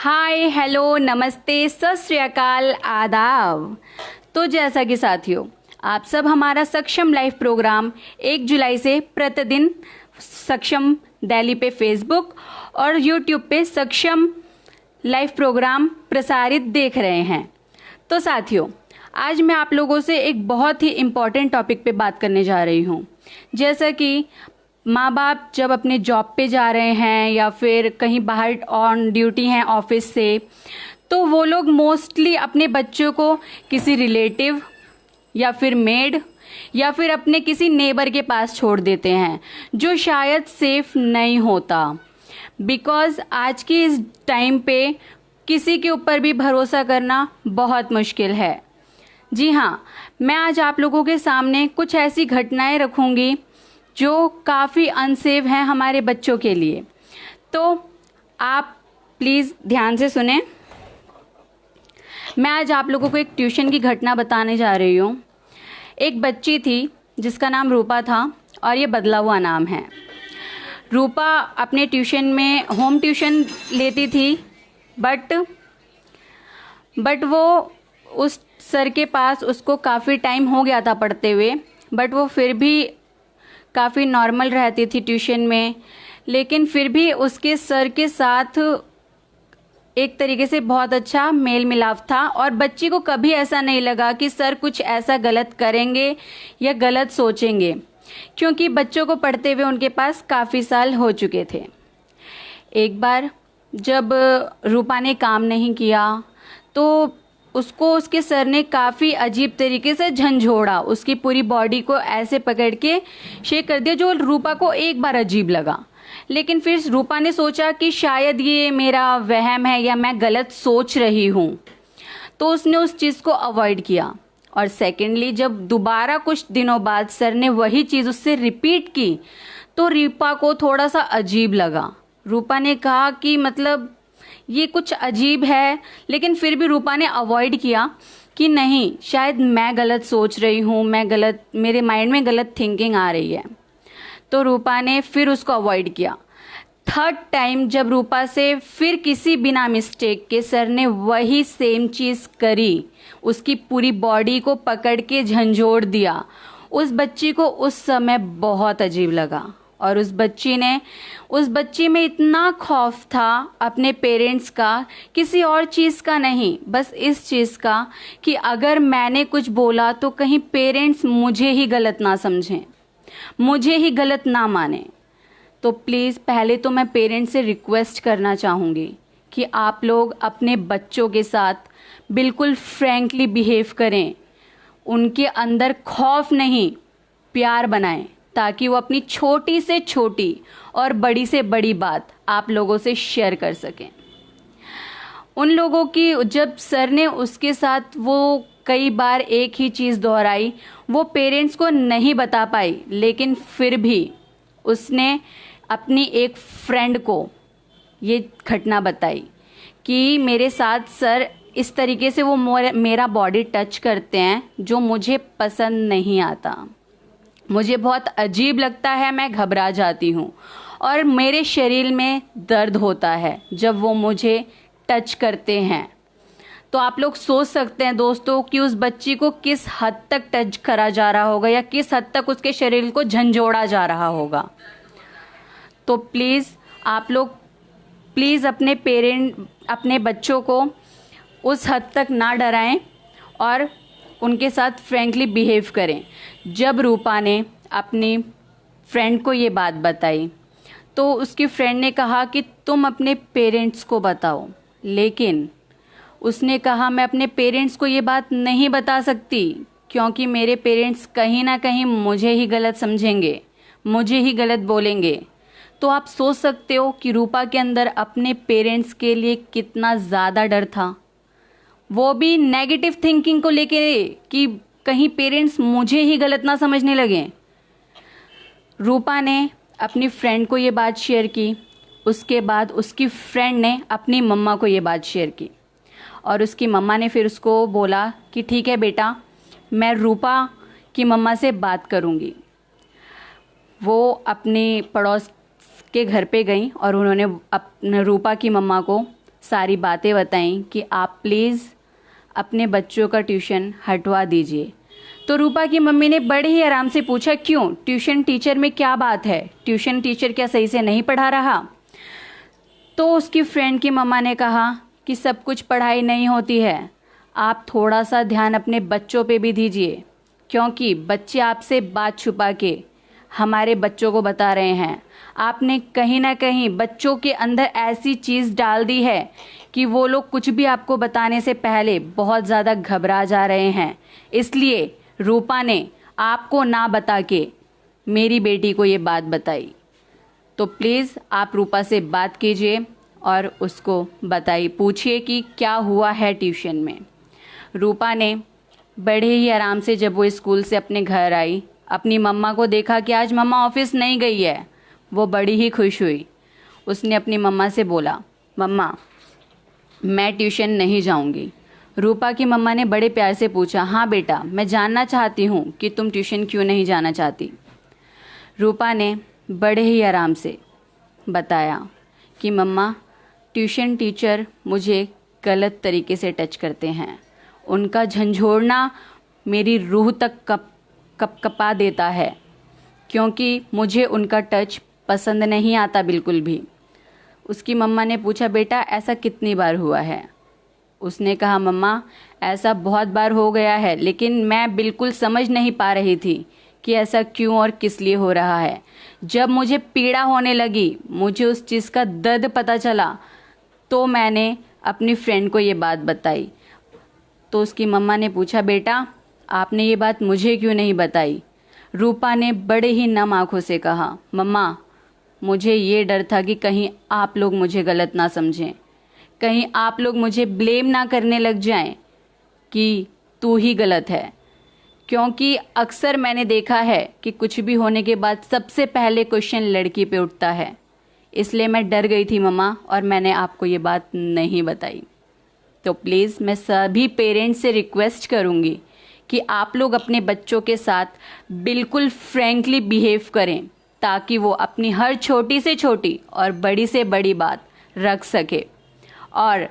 Hi hello नमस्ते सत श्री अकाल आदाब। तो जैसा कि साथियों आप सब हमारा सक्षम लाइव प्रोग्राम 1 जुलाई से प्रतिदिन सक्षम दिल्ली पे फेसबुक और यूट्यूब पे सक्षम लाइव प्रोग्राम प्रसारित देख रहे हैं। तो साथियों आज मैं आप लोगों से एक बहुत ही इम्पॉर्टेंट टॉपिक पे बात करने जा रही हूँ। जैसा कि माँ बाप जब अपने जॉब पे जा रहे हैं या फिर कहीं बाहर ऑन ड्यूटी हैं ऑफिस से, तो वो लोग मोस्टली अपने बच्चों को किसी रिलेटिव या फिर मेड या फिर अपने किसी नेबर के पास छोड़ देते हैं, जो शायद सेफ नहीं होता। बिकॉज़ आज की इस टाइम पे किसी के ऊपर भी भरोसा करना बहुत मुश्किल है। जी हाँ, मैं आज आप लोगों के सामने कुछ ऐसी घटनाएं रखूंगी जो काफ़ी अनसेफ हैं हमारे बच्चों के लिए। तो आप प्लीज़ ध्यान से सुने। मैं आज आप लोगों को एक ट्यूशन की घटना बताने जा रही हूँ। एक बच्ची थी जिसका नाम रूपा था और ये बदला हुआ नाम है। रूपा अपने ट्यूशन में होम ट्यूशन लेती थी, बट वो उस सर के पास उसको काफ़ी टाइम हो गया था पढ़ते हुए, बट वो फिर भी काफ़ी नॉर्मल रहती थी ट्यूशन में। लेकिन फिर भी उसके सर के साथ एक तरीके से बहुत अच्छा मेल मिलाप था और बच्ची को कभी ऐसा नहीं लगा कि सर कुछ ऐसा गलत करेंगे या गलत सोचेंगे, क्योंकि बच्चों को पढ़ते हुए उनके पास काफ़ी साल हो चुके थे। एक बार जब रूपा ने काम नहीं किया तो उसको उसके सर ने काफ़ी अजीब तरीके से झंझोड़ा, उसकी पूरी बॉडी को ऐसे पकड़ के शेक कर दिया, जो रूपा को एक बार अजीब लगा। लेकिन फिर रूपा ने सोचा कि शायद ये मेरा वहम है या मैं गलत सोच रही हूँ, तो उसने उस चीज़ को अवॉइड किया। और सेकेंडली जब दोबारा कुछ दिनों बाद सर ने वही चीज़ उससे रिपीट की तो रूपा को थोड़ा सा अजीब लगा। रूपा ने कहा कि मतलब ये कुछ अजीब है, लेकिन फिर भी रूपा ने अवॉइड किया कि नहीं, शायद मैं गलत सोच रही हूँ, मेरे माइंड में गलत थिंकिंग आ रही है। तो रूपा ने फिर उसको अवॉइड किया। थर्ड टाइम जब रूपा से फिर किसी बिना मिस्टेक के सर ने वही सेम चीज़ करी, उसकी पूरी बॉडी को पकड़ के झंझोड़ दिया, उस बच्ची को उस समय बहुत अजीब लगा। और उस बच्ची में इतना खौफ था अपने पेरेंट्स का, किसी और चीज़ का नहीं, बस इस चीज़ का कि अगर मैंने कुछ बोला तो कहीं पेरेंट्स मुझे ही गलत ना समझें, मुझे ही गलत ना माने। तो प्लीज़ पहले तो मैं पेरेंट्स से रिक्वेस्ट करना चाहूँगी कि आप लोग अपने बच्चों के साथ बिल्कुल फ्रैंकली बिहेव करें, उनके अंदर खौफ नहीं प्यार बनाएं, ताकि वो अपनी छोटी से छोटी और बड़ी से बड़ी बात आप लोगों से शेयर कर सकें। उन लोगों की जब सर ने उसके साथ वो कई बार एक ही चीज़ दोहराई, वो पेरेंट्स को नहीं बता पाई, लेकिन फिर भी उसने अपनी एक फ्रेंड को ये घटना बताई कि मेरे साथ सर इस तरीके से वो मेरा बॉडी टच करते हैं जो मुझे पसंद नहीं आता, मुझे बहुत अजीब लगता है, मैं घबरा जाती हूँ और मेरे शरीर में दर्द होता है जब वो मुझे टच करते हैं। तो आप लोग सोच सकते हैं दोस्तों कि उस बच्ची को किस हद तक टच करा जा रहा होगा या किस हद तक उसके शरीर को झंझोड़ा जा रहा होगा। तो प्लीज़ आप लोग अपने बच्चों को उस हद तक ना डराएं और उनके साथ फ्रैंकली बिहेव करें। जब रूपा ने अपनी फ्रेंड को ये बात बताई तो उसकी फ्रेंड ने कहा कि तुम अपने पेरेंट्स को बताओ, लेकिन उसने कहा मैं अपने पेरेंट्स को ये बात नहीं बता सकती, क्योंकि मेरे पेरेंट्स कहीं ना कहीं मुझे ही गलत समझेंगे, मुझे ही गलत बोलेंगे। तो आप सोच सकते हो कि रूपा के अंदर अपने पेरेंट्स के लिए कितना ज़्यादा डर था, वो भी नेगेटिव थिंकिंग को लेके कि कहीं पेरेंट्स मुझे ही गलत ना समझने लगे। रूपा ने अपनी फ्रेंड को ये बात शेयर की, उसके बाद उसकी फ्रेंड ने अपनी मम्मा को ये बात शेयर की और उसकी मम्मा ने फिर उसको बोला कि ठीक है बेटा, मैं रूपा की मम्मा से बात करूँगी। वो अपने पड़ोस के घर पे गई और उन्होंने अपने रूपा की मम्मा को सारी बातें बताई कि आप प्लीज़ अपने बच्चों का ट्यूशन हटवा दीजिए। तो रूपा की मम्मी ने बड़े ही आराम से पूछा, क्यों, ट्यूशन टीचर में क्या बात है, ट्यूशन टीचर क्या सही से नहीं पढ़ा रहा? तो उसकी फ्रेंड की मम्मा ने कहा कि सब कुछ पढ़ाई नहीं होती है, आप थोड़ा सा ध्यान अपने बच्चों पे भी दीजिए, क्योंकि बच्चे आपसे बात छुपा के हमारे बच्चों को बता रहे हैं। आपने कहीं ना कहीं बच्चों के अंदर ऐसी चीज़ डाल दी है कि वो लोग कुछ भी आपको बताने से पहले बहुत ज़्यादा घबरा जा रहे हैं। इसलिए रूपा ने आपको ना बता के मेरी बेटी को ये बात बताई। तो प्लीज़ आप रूपा से बात कीजिए और उसको बताइए, पूछिए कि क्या हुआ है ट्यूशन में। रूपा ने बड़े ही आराम से जब वो स्कूल से अपने घर आई, अपनी मम्मा को देखा कि आज मम्मा ऑफिस नहीं गई है, वो बड़ी ही खुश हुई। उसने अपनी मम्मा से बोला, मम्मा मैं ट्यूशन नहीं जाऊंगी। रूपा की मम्मा ने बड़े प्यार से पूछा, हाँ बेटा, मैं जानना चाहती हूँ कि तुम ट्यूशन क्यों नहीं जाना चाहती। रूपा ने बड़े ही आराम से बताया कि मम्मा ट्यूशन टीचर मुझे गलत तरीके से टच करते हैं, उनका झंझोड़ना मेरी रूह तक कपा देता है, क्योंकि मुझे उनका टच पसंद नहीं आता बिल्कुल भी। उसकी मम्मा ने पूछा, बेटा ऐसा कितनी बार हुआ है? उसने कहा, मम्मा ऐसा बहुत बार हो गया है, लेकिन मैं बिल्कुल समझ नहीं पा रही थी कि ऐसा क्यों और किस लिए हो रहा है। जब मुझे पीड़ा होने लगी, मुझे उस चीज़ का दर्द पता चला, तो मैंने अपनी फ्रेंड को ये बात बताई। तो उसकी मम्मा ने पूछा, बेटा आपने ये बात मुझे क्यों नहीं बताई? रूपा ने बड़े ही नम आंखों से कहा, मम्मा मुझे ये डर था कि कहीं आप लोग मुझे गलत ना समझें, कहीं आप लोग मुझे ब्लेम ना करने लग जाएं कि तू ही गलत है। क्योंकि अक्सर मैंने देखा है कि कुछ भी होने के बाद सबसे पहले क्वेश्चन लड़की पे उठता है, इसलिए मैं डर गई थी मम्मा, और मैंने आपको ये बात नहीं बताई। तो प्लीज़ मैं सभी पेरेंट्स से रिक्वेस्ट करूँगी कि आप लोग अपने बच्चों के साथ बिल्कुल फ्रैंकली बिहेव करें, ताकि वो अपनी हर छोटी से छोटी और बड़ी से बड़ी बात रख सके। और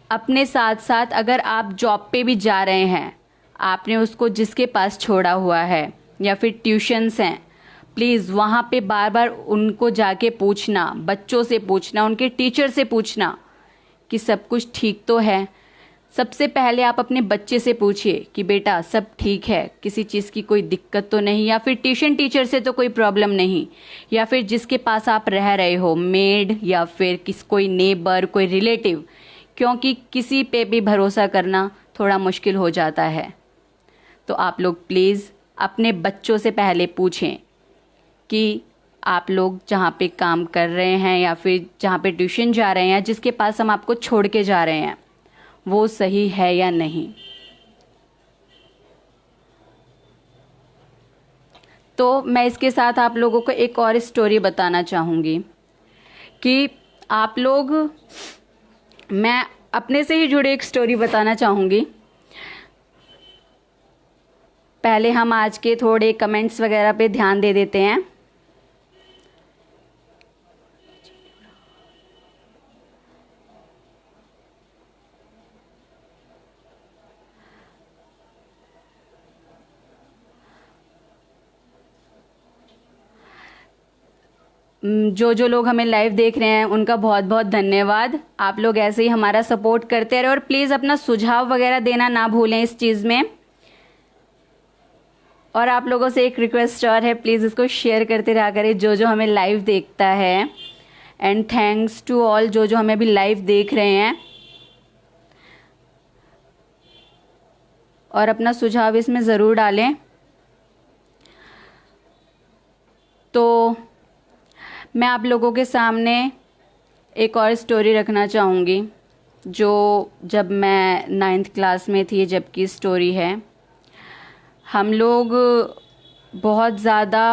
अपने साथ साथ अगर आप जॉब पे भी जा रहे हैं, आपने उसको जिसके पास छोड़ा हुआ है या फिर ट्यूशन्स हैं, प्लीज़ वहाँ पे बार बार उनको जाके पूछना, बच्चों से पूछना, उनके टीचर से पूछना कि सब कुछ ठीक तो है। सबसे पहले आप अपने बच्चे से पूछिए कि बेटा सब ठीक है, किसी चीज़ की कोई दिक्कत तो नहीं, या फिर ट्यूशन टीचर से तो कोई प्रॉब्लम नहीं, या फिर जिसके पास आप रह रहे हो, मेड या फिर कोई नेबर, कोई रिलेटिव, क्योंकि किसी पे भी भरोसा करना थोड़ा मुश्किल हो जाता है। तो आप लोग प्लीज़ अपने बच्चों से पहले पूछें कि आप लोग जहाँ पे काम कर रहे हैं या फिर जहाँ पे ट्यूशन जा रहे हैं या जिसके पास हम आपको छोड़ के जा रहे हैं, वो सही है या नहीं। तो मैं इसके साथ आप लोगों को एक और स्टोरी बताना चाहूँगी कि आप लोग, मैं अपने से ही जुड़ी एक स्टोरी बताना चाहूँगी। पहले हम आज के थोड़े कमेंट्स वगैरह पे ध्यान दे देते हैं। जो लोग हमें लाइव देख रहे हैं उनका बहुत बहुत धन्यवाद। आप लोग ऐसे ही हमारा सपोर्ट करते रहे और प्लीज़ अपना सुझाव वगैरह देना ना भूलें इस चीज़ में। और आप लोगों से एक रिक्वेस्ट और है, प्लीज़ इसको शेयर करते रहा करें जो हमें लाइव देखता है। एंड थैंक्स टू ऑल जो हमें अभी लाइव देख रहे हैं। और अपना सुझाव इसमें ज़रूर डालें। तो मैं आप लोगों के सामने एक और स्टोरी रखना चाहूँगी, जो जब मैं 9th क्लास में थी, जब की स्टोरी है। हम लोग बहुत ज़्यादा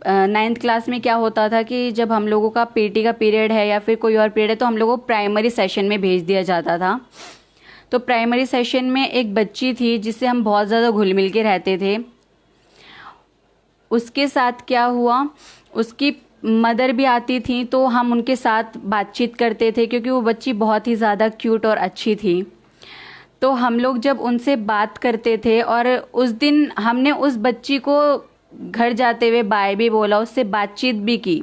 9th क्लास में क्या होता था कि जब हम लोगों का पीटी का पीरियड है या फिर कोई और पीरियड है, तो हम लोगों को प्राइमरी सेशन में भेज दिया जाता था। तो प्राइमरी सेशन में एक बच्ची थी जिससे हम बहुत ज़्यादा घुल मिल के रहते थे। उसके साथ क्या हुआ, उसकी मदर भी आती थी तो हम उनके साथ बातचीत करते थे, क्योंकि वो बच्ची बहुत ही ज़्यादा क्यूट और अच्छी थी। तो हम लोग जब उनसे बात करते थे, और उस दिन हमने उस बच्ची को घर जाते हुए बाय भी बोला, उससे बातचीत भी की।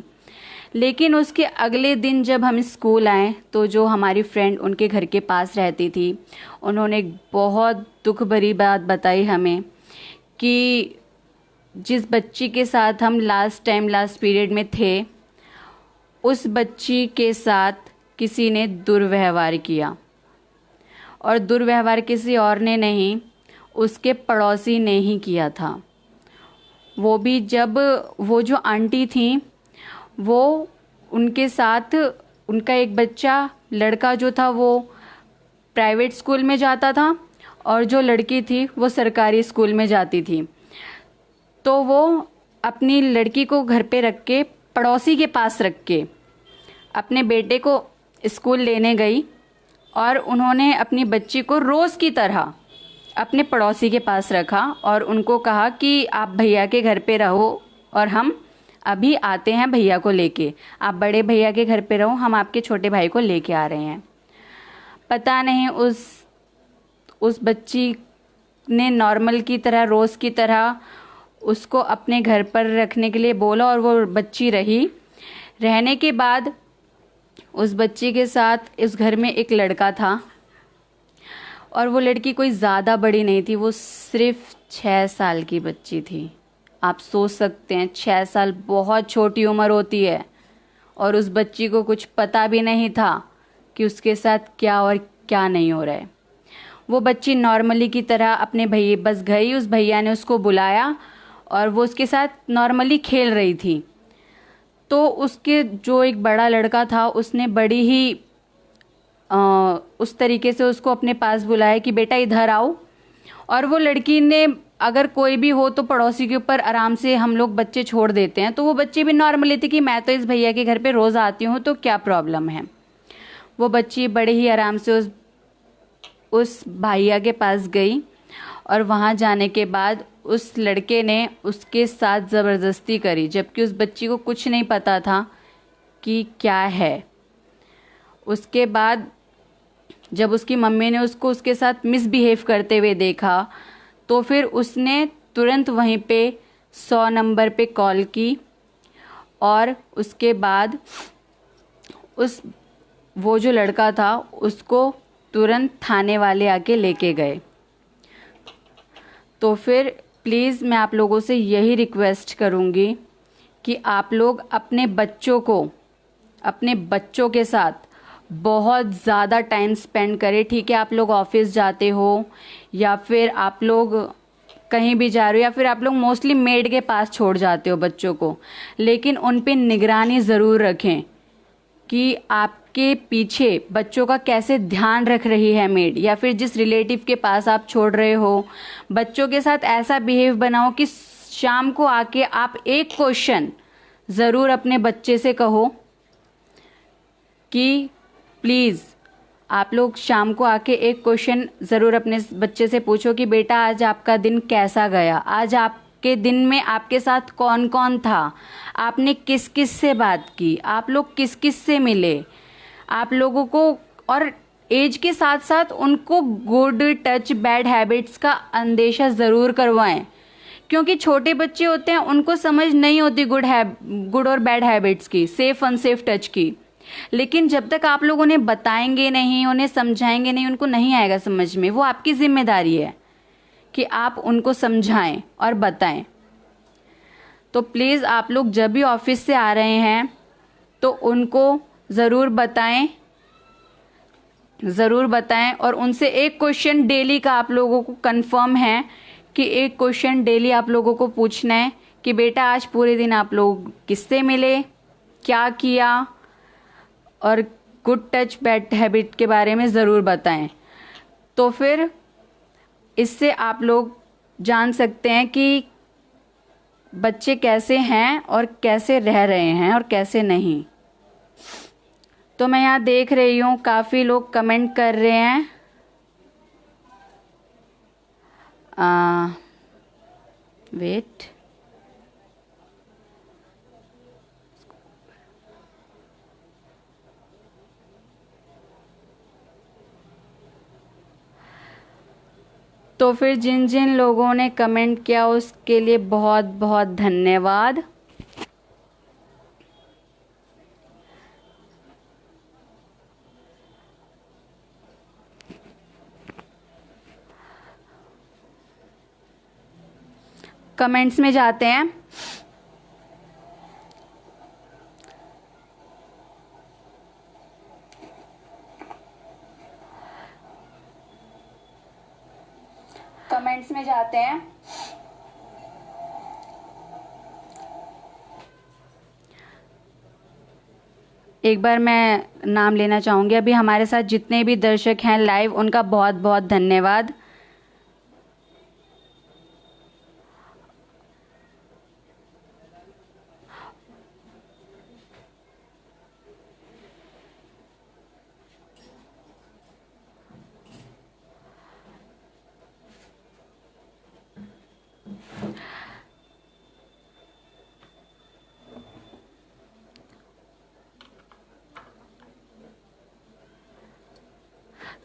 लेकिन उसके अगले दिन जब हम स्कूल आए तो जो हमारी फ्रेंड उनके घर के पास रहती थी, उन्होंने एक बहुत दुख भरी बात बताई हमें कि जिस बच्ची के साथ हम लास्ट पीरियड में थे, उस बच्ची के साथ किसी ने दुर्व्यवहार किया। और दुर्व्यवहार किसी और ने नहीं, उसके पड़ोसी ने ही किया था। वो भी जब वो जो आंटी थी, वो उनके साथ उनका एक बच्चा लड़का जो था वो प्राइवेट स्कूल में जाता था, और जो लड़की थी वो सरकारी स्कूल में जाती थी। तो वो अपनी लड़की को घर पे रख के, पड़ोसी के पास रख के अपने बेटे को स्कूल लेने गई, और उन्होंने अपनी बच्ची को रोज़ की तरह अपने पड़ोसी के पास रखा और उनको कहा कि आप भैया के घर पे रहो और हम अभी आते हैं भैया को लेके, आप बड़े भैया के घर पे रहो, हम आपके छोटे भाई को लेके आ रहे हैं। पता नहीं उस बच्ची ने नॉर्मल की तरह, रोज़ की तरह उसको अपने घर पर रखने के लिए बोला, और वो बच्ची रही। रहने के बाद उस बच्ची के साथ इस घर में एक लड़का था, और वो लड़की कोई ज़्यादा बड़ी नहीं थी, वो सिर्फ 6 साल की बच्ची थी। आप सोच सकते हैं 6 साल बहुत छोटी उम्र होती है, और उस बच्ची को कुछ पता भी नहीं था कि उसके साथ क्या और क्या नहीं हो रहा है। वो बच्ची नॉर्मली की तरह अपने भैया बस गई, उस भैया ने उसको बुलाया और वो उसके साथ नॉर्मली खेल रही थी। तो उसके जो एक बड़ा लड़का था, उसने बड़ी ही उस तरीके से उसको अपने पास बुलाया कि बेटा इधर आओ। और वो लड़की ने, अगर कोई भी हो तो पड़ोसी के ऊपर आराम से हम लोग बच्चे छोड़ देते हैं, तो वो बच्ची भी नॉर्मली थी कि मैं तो इस भैया के घर पे रोज़ आती हूँ तो क्या प्रॉब्लम है। वो बच्ची बड़े ही आराम से उस भैया के पास गई, और वहाँ जाने के बाद उस लड़के ने उसके साथ ज़बरदस्ती करी, जबकि उस बच्ची को कुछ नहीं पता था कि क्या है। उसके बाद जब उसकी मम्मी ने उसको उसके साथ मिसबिहेव करते हुए देखा, तो फिर उसने तुरंत वहीं पे 100 नंबर पे कॉल की, और उसके बाद वो जो लड़का था उसको तुरंत थाने वाले आके लेके गए। तो फिर प्लीज़ मैं आप लोगों से यही रिक्वेस्ट करूँगी कि आप लोग अपने बच्चों के साथ बहुत ज़्यादा टाइम स्पेंड करें। ठीक है, आप लोग ऑफिस जाते हो, या फिर आप लोग कहीं भी जा रहे हो, या फिर आप लोग मोस्टली मेड के पास छोड़ जाते हो बच्चों को, लेकिन उन पे निगरानी ज़रूर रखें कि आपके पीछे बच्चों का कैसे ध्यान रख रही है मेड, या फिर जिस रिलेटिव के पास आप छोड़ रहे हो, बच्चों के साथ ऐसा बिहेव बनाओ कि शाम को आके आप एक क्वेश्चन ज़रूर अपने बच्चे से कहो कि प्लीज़ आप लोग शाम को आके एक क्वेश्चन ज़रूर अपने बच्चे से पूछो कि बेटा आज आपका दिन कैसा गया, आज आपके दिन में आपके साथ कौन कौन था, आपने किस किस से बात की, आप लोग किस किस से मिले। आप लोगों को, और एज के साथ साथ उनको गुड टच बैड हैबिट्स का अंदेशा ज़रूर करवाएं, क्योंकि छोटे बच्चे होते हैं, उनको समझ नहीं होती गुड और बैड हैबिट्स की, सेफ अनसेफ टच की। लेकिन जब तक आप लोग उन्हें बताएंगे नहीं, उन्हें समझाएंगे नहीं, उनको नहीं आएगा समझ में। वो आपकी जिम्मेदारी है कि आप उनको समझाएं और बताएं। तो प्लीज़ आप लोग जब भी ऑफिस से आ रहे हैं तो उनको ज़रूर बताएं, और उनसे एक क्वेश्चन डेली का आप लोगों को कंफर्म है कि एक क्वेश्चन डेली आप लोगों को पूछना है कि बेटा आज पूरे दिन आप लोग किससे मिले, क्या किया, और गुड टच बैड हैबिट के बारे में ज़रूर बताएं। तो फिर इससे आप लोग जान सकते हैं कि बच्चे कैसे हैं और कैसे रह रहे हैं और कैसे नहीं। तो मैं यहाँ देख रही हूँ काफ़ी लोग कमेंट कर रहे हैं। वेट, तो फिर जिन जिन लोगों ने कमेंट किया उसके लिए बहुत बहुत धन्यवाद। कमेंट्स में जाते हैं। कमेंट्स में जाते हैं। एक बार मैं नाम लेना चाहूँगी। अभी हमारे साथ जितने भी दर्शक हैं लाइव, उनका बहुत बहुत धन्यवाद।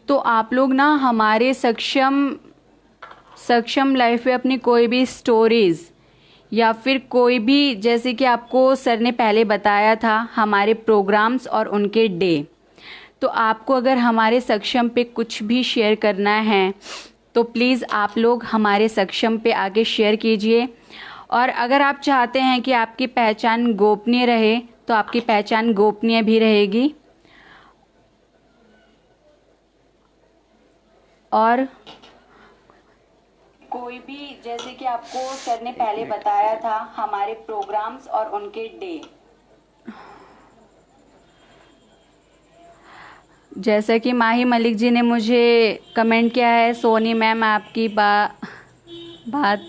तो आप लोग ना हमारे सक्षम लाइफ पे अपनी कोई भी स्टोरीज़ या फिर कोई भी, जैसे कि आपको सर ने पहले बताया था हमारे प्रोग्राम्स और उनके डे, तो आपको अगर हमारे सक्षम पे कुछ भी शेयर करना है तो प्लीज़ आप लोग हमारे सक्षम पे आके शेयर कीजिए। और अगर आप चाहते हैं कि आपकी पहचान गोपनीय रहे तो आपकी पहचान गोपनीय भी रहेगी। और कोई भी, जैसे कि आपको सर ने पहले बताया था हमारे प्रोग्राम्स और उनके डे, जैसा कि माही मलिक जी ने मुझे कमेंट किया है, सोनी मैम आपकी बात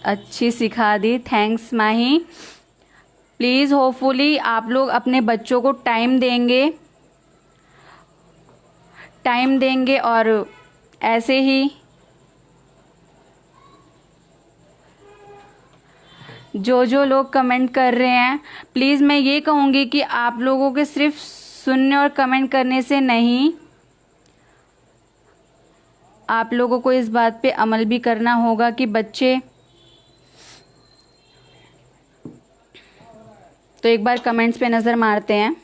अच्छी सिखा दी। थैंक्स माही। प्लीज़ होपफुली आप लोग अपने बच्चों को टाइम देंगे और ऐसे ही जो लोग कमेंट कर रहे हैं, प्लीज़ मैं ये कहूँगी कि आप लोगों के सिर्फ सुनने और कमेंट करने से नहीं, आप लोगों को इस बात पे अमल भी करना होगा कि बच्चे, तो एक बार कमेंट्स पे नज़र मारते हैं।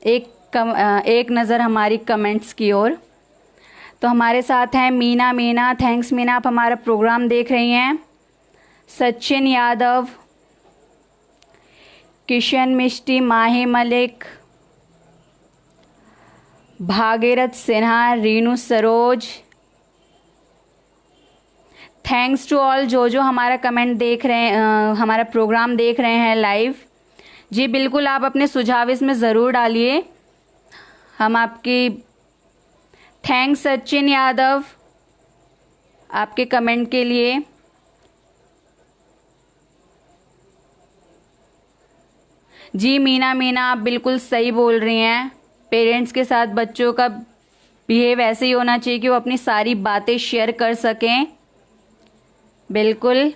एक नज़र हमारी कमेंट्स की ओर। तो हमारे साथ हैं मीना। थैंक्स मीना, आप हमारा प्रोग्राम देख रही हैं। Sachin Yadav, Kishan Mishti, Mahi Malik, Bhagirath Sinha, Reenu Saroj, thanks to all जो हमारा कमेंट देख रहे हैं, हमारा प्रोग्राम देख रहे हैं लाइव। जी बिल्कुल, आप अपने सुझाव इसमें ज़रूर डालिए, हम आपकी। थैंक्स सचिन यादव आपके कमेंट के लिए। जी मीना आप बिल्कुल सही बोल रही हैं। पेरेंट्स के साथ बच्चों का बिहेव ऐसे ही होना चाहिए कि वो अपनी सारी बातें शेयर कर सकें। बिल्कुल।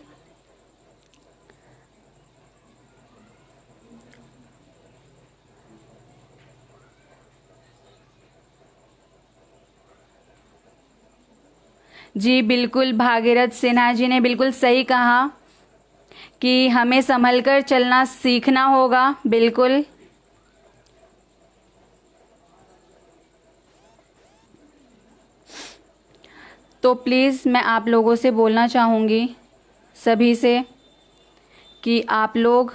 जी बिल्कुल, भागीरथ सिन्हा जी ने बिल्कुल सही कहा कि हमें संभल कर चलना सीखना होगा। बिल्कुल। तो प्लीज़ मैं आप लोगों से बोलना चाहूँगी, सभी से, कि आप लोग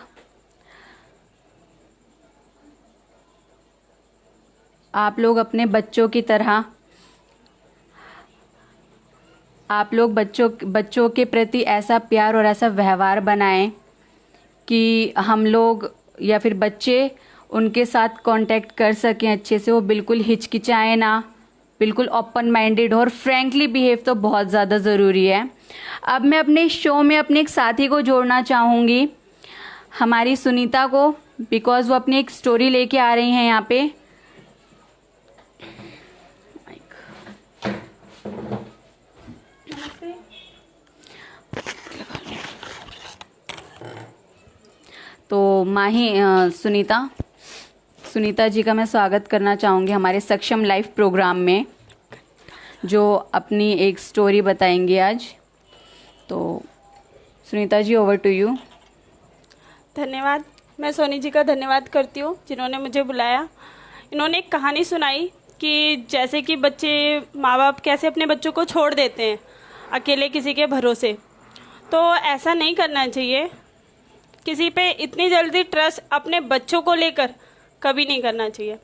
अपने बच्चों की तरह, आप लोग बच्चों के प्रति ऐसा प्यार और ऐसा व्यवहार बनाएं कि हम लोग या फिर बच्चे उनके साथ कांटेक्ट कर सकें अच्छे से। वो बिल्कुल हिचकिचाएं ना, बिल्कुल ओपन माइंडेड और फ्रैंकली बिहेव तो बहुत ज़्यादा ज़रूरी है। अब मैं अपने शो में अपने एक साथी को जोड़ना चाहूँगी, हमारी सुनीता को, बिकॉज़ वो अपनी एक स्टोरी लेके आ रही हैं यहाँ पे। तो सुनीता जी का मैं स्वागत करना चाहूँगी हमारे सक्षम लाइव प्रोग्राम में। जो अपनी एक स्टोरी बताएंगे आज। तो Sunita ji, over to you. धन्यवाद। मैं सोनी जी का धन्यवाद करती हूँ जिन्होंने मुझे बुलाया। इन्होंने एक कहानी सुनाई कि जैसे कि बच्चे, माँ बाप कैसे अपने बच्चों को छोड़ देते हैं अकेले किसी के भरोसे। तो ऐसा नहीं करना चाहिए। किसी पे इतनी जल्दी ट्रस्ट अपने बच्चों को लेकर कभी नहीं करना चाहिए।